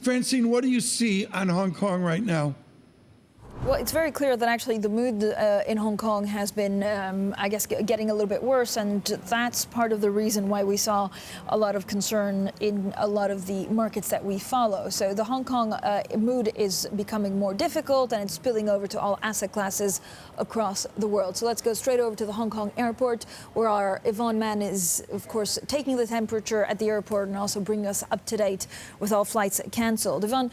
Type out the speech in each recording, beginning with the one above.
Francine, what do you see on Hong Kong right now? Well, it's very clear that actually the mood in Hong Kong has been, I guess, getting a little bit worse, and that's part of the reason why we saw a lot of concern in a lot of the markets that we follow. So the Hong Kong mood is becoming more difficult, and it's spilling over to all asset classes across the world. So let's go straight over to the Hong Kong airport, where our Yvonne man is, of course, taking the temperature at the airport and also bringing us up to date with all flights cancelled. Yvonne,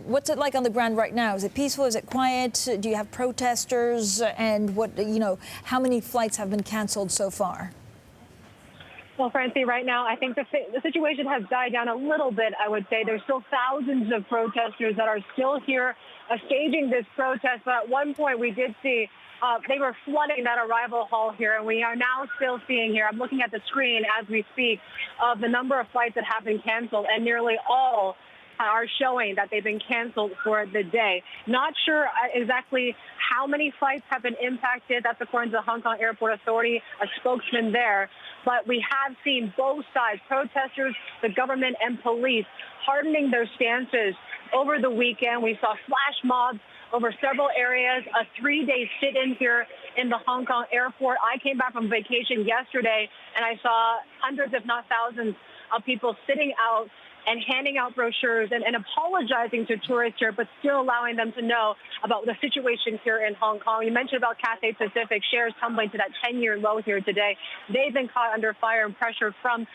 what's it like on the ground right now? Is it peaceful? Is it quiet? Do you have protesters? And how many flights have been canceled so far? Well, Francine, right now, I think the situation has died down a little bit, I would say. There's still thousands of protesters that are still here staging this protest. But at one point, we did see they were flooding that arrival hall here, and we are now still seeing here, I'm looking at the screen as we speak, of the number of flights that have been canceled, and nearly all are showing that they've been canceled for the day. Not sure exactly how many flights have been impacted. That's according to the Hong Kong Airport Authority, a spokesman there. But we have seen both sides, protesters, the government, and police, hardening their stances over the weekend. We saw flash mobs over several areas, a 3-day sit-in here in the Hong Kong airport. I came back from vacation yesterday, and I saw hundreds, if not thousands, of people sitting out and handing out brochures and apologizing to tourists here, but still allowing them to know about the situation here in Hong Kong. You mentioned about Cathay Pacific shares tumbling to that 10-year low here today. They've been caught under fire and pressure from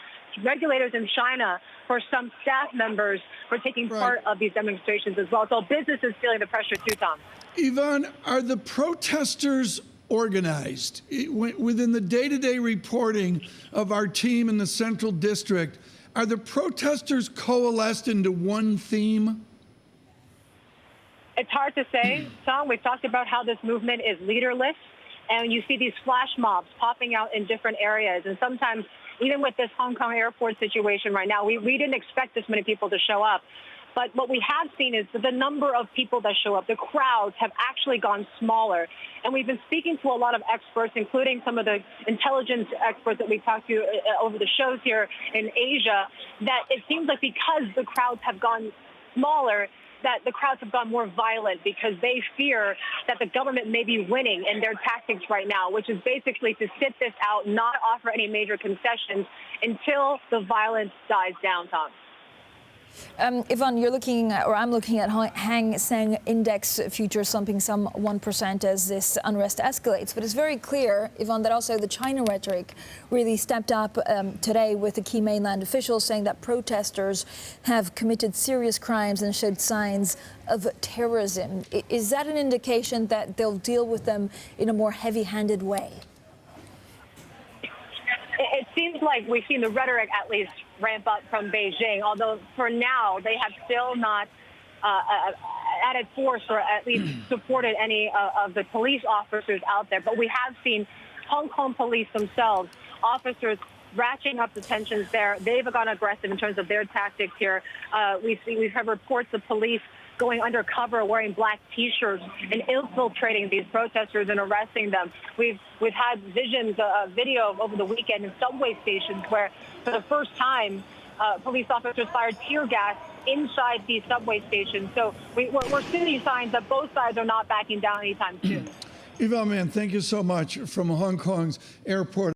regulators in China for some staff members for taking part of these demonstrations as well. So business is feeling the pressure too, Tom. Yvonne, are the protesters organized? Within the day-to-day reporting of our team in the Central District, are the protesters coalesced into one theme? It's hard to say, Tom. We've talked about how this movement is leaderless, and you see these flash mobs popping out in different areas. And sometimes, even with this Hong Kong airport situation right now, we didn't expect this many people to show up. But what we have seen is that the number of people that show up, the crowds have actually gone smaller. And we've been speaking to a lot of experts, including some of the intelligence experts that we talked to over the shows here in Asia, that it seems like because the crowds have gone smaller, that the crowds have gone more violent because they fear that the government may be winning in their tactics right now, which is basically to sit this out, not offer any major concessions until the violence dies down, Tom. Yvonne, I'm looking at Hang Seng Index futures slumping some 1% as this unrest escalates. But it's very clear, Yvonne, that also the China rhetoric really stepped up today with the key mainland officials saying that protesters have committed serious crimes and showed signs of terrorism. Is that an indication that they'll deal with them in a more heavy-handed way? It seems like we've seen the rhetoric at least ramp up from Beijing, although for now they have still not added force or at least supported any of the police officers out there. But we have seen Hong Kong police themselves, officers ratcheting up the tensions there. They've gone aggressive in terms of their tactics here. We've heard reports of police going undercover, wearing black T-shirts and infiltrating these protesters and arresting them. We've had video over the weekend in subway stations where, for the first time, police officers fired tear gas inside these subway stations. So we're seeing signs that both sides are not backing down anytime soon. Yvonne, man, thank you so much from Hong Kong's airport.